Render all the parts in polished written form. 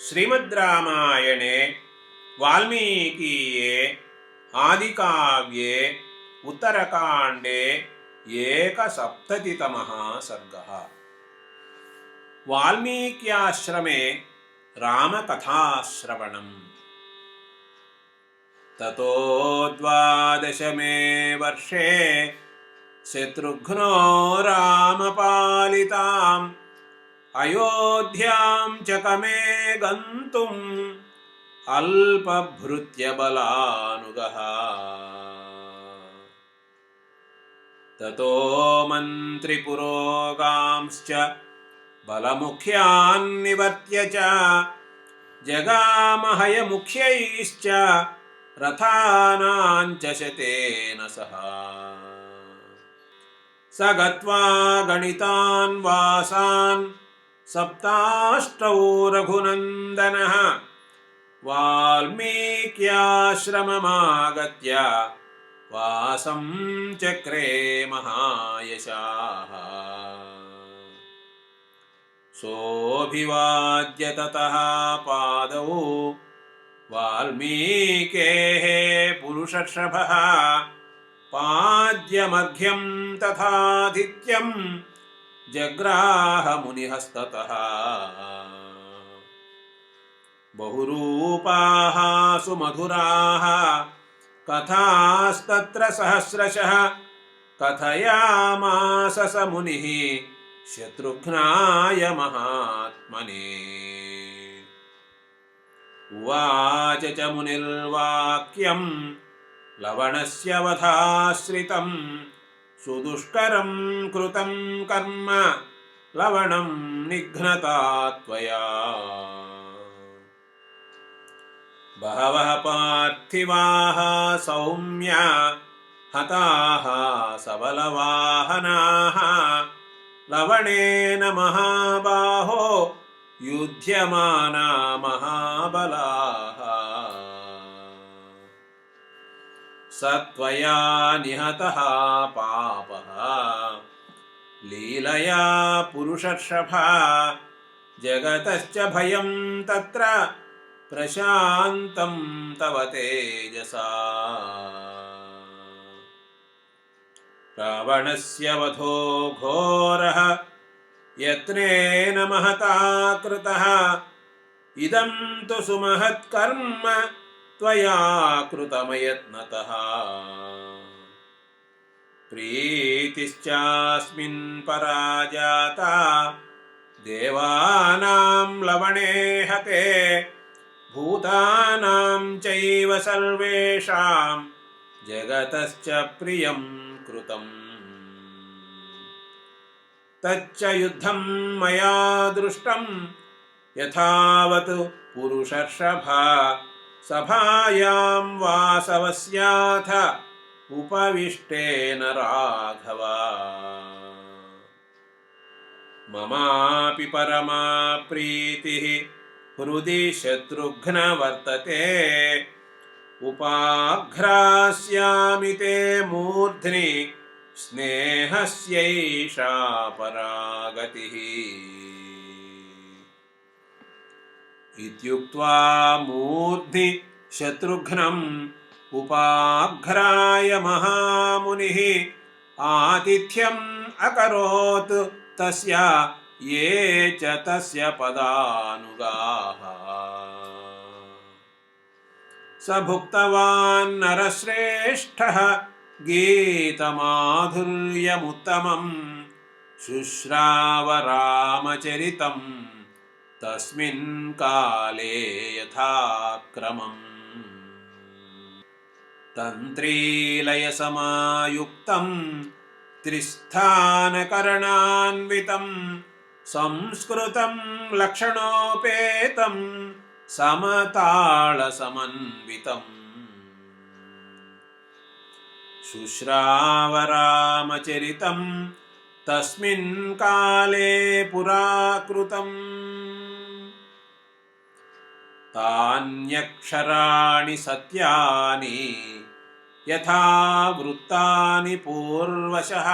श्रीमद्रामायणे वाल्मीकीये आदिकाव्ये उत्तरकाण्डे एकसप्ततितमः सर्गः। वाल्मीक्याश्रमे रामकथाश्रवणम्। ततो द्वादशमे वर्षे शत्रुघ्नो रामपालिताम् अयोध्यां चकमे गन्तुम् अल्पभृत्यबलानुगः। ततो मन्त्रिपुरोगांश्च बलमुख्यान्निवर्त्य च जगामहयमुख्यैश्च रथानाञ्च शतेन सह। स गत्वा गणितान् वासान् सप्ताष्टौ रघुनन्दनः वाल्मीक्याश्रममागत्य वासं चक्रे महायशाः। सोऽभिवाद्य ततः पादौ वाल्मीकेः पुरुषर्षभः पाद्यमर्घ्यं तथादित्यं जग्राह मुनिहस्ततः। बहुरूपाः सुमधुराः कथास्तत्र सहस्रशः कथयामास स मुनिः शत्रुघ्नाय महात्मने। उवाच च मुनिर्वाक्यं लवणस्य वधाश्रितं सुदुष्करं कृतं कर्म लवणं निघ्नता त्वया। बहवः पार्थिवाः सौम्य हताः सबलवाहनाः लवणेन महाबाहो युध्यमाना महाबलाः। स त्वया निहतः पापः लीलया पुरुषर्षभा जगतश्च भयं तत्र प्रशान्तं तव तेजसा। रावणस्य वधो घोरः यत्नेन महता कृतः इदं तु सुमहत्कर्म त्वया कृतमयत्नतः। प्रीतिश्चास्मिन् पराजाता देवानां लवणे हते भूतानां चैव सर्वेषां जगतश्च प्रियं कृतम्। तच्च युद्धं मया दृष्टं यथावत् पुरुषर्षभा सभायां वासवस्याथ उपविष्टेन राघव। ममापि परमा प्रीतिः हृदि शत्रुघ्न वर्तते उपाघ्रास्यामि ते मूर्ध्नि स्नेहस्यैषा परागतिः। इत्युक्त्वा मूर्ध्नि शत्रुघ्नम् उपाघ्राय महामुनिः आतिथ्यम् अकरोत् तस्य ये च तस्य पदानुगाः। स भुक्तवान् नरश्रेष्ठः गीतमाधुर्यमुत्तमं शुश्राव रामचरितं तस्मिन् काले यथाक्रमम्। तन्त्रीलयसमायुक्तं त्रिस्थानकरणान्वितं संस्कृतं लक्षणोपेतं समतालसमन्वितम्। शुश्राव रामचरितं तस्मिन् काले पुराकृतम्। तान्यक्षराणि सत्यानि यथा वृत्तानि पूर्वशः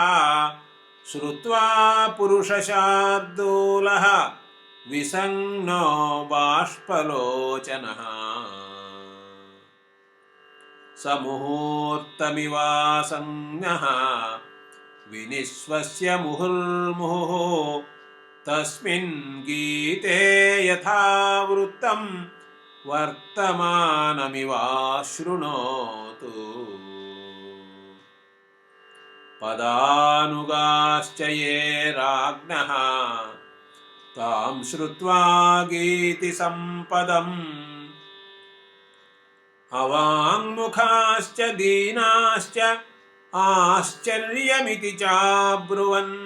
श्रुत्वा पुरुषशार्दूलः विसङ्नो बाष्पलोचनः समुहूर्तमिवासंज्ञः विनिश्वस्य मुहुर्मुहुः तस्मिन् गीते यथा वृत्तं वर्तमानमिवाशृणोतु पदानुगाश्च ये राज्ञः तां श्रुत्वा गीतिसम्पदम् अवाङ्मुखाश्च दीनाश्च आश्चर्यमिति चाब्रुवन्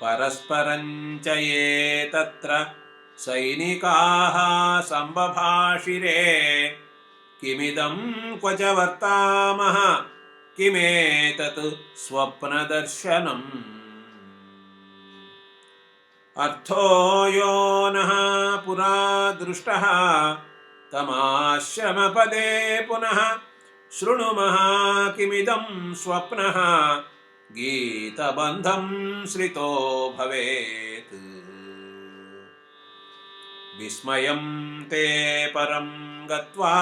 परस्परं च ये तत्र सैनिकाः सम्बभाषिरे किमिदं क्व च वर्तामः किमेतत् स्वप्नदर्शनम् अर्थो यो नः पुरा दृष्टः तमाश्रमपदे पुनः शृणुमः किमिदं स्वप्नः गीतबन्धं श्रितो भवेत् विस्मयं ते परं गत्वा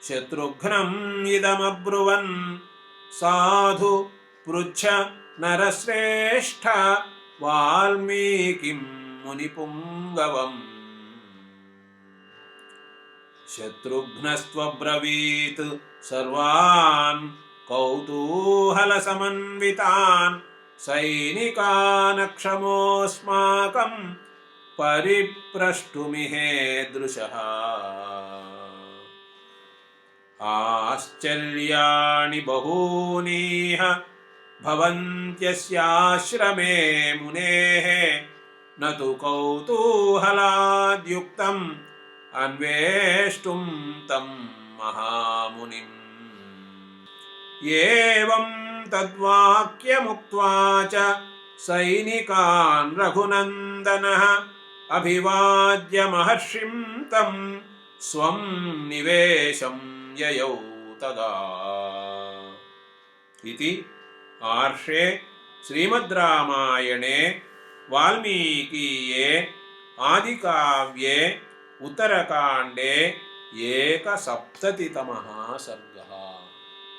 शत्रुघ्नम् इदमब्रुवन् साधु पृच्छ नरश्रेष्ठ वाल्मीकिं मुनिपुङ्गवम् शत्रुघ्नस्त्वब्रवीत् सर्वान् कौतूहलसमन्वितान् सैनिकान् क्षमोऽस्माकं परिप्रष्टुमिहेदृशः आश्चर्याणि बहूनीह भवन्त्यस्याश्रमे मुनेः न तु कौतूहलाद्युक्तम् अन्वेष्टुं तं महामुनिम् एवं तद्वाक्यमुक्त्वा च सैनिकान् रघुनन्दनः अभिवाद्य महर्षिं तं स्वं निवेशं ययौ तदा इति आर्षे श्रीमद्रामायणे वाल्मीकीये आदिकाव्ये उत्तरकाण्डे 1सप्ततितमः सर्गः।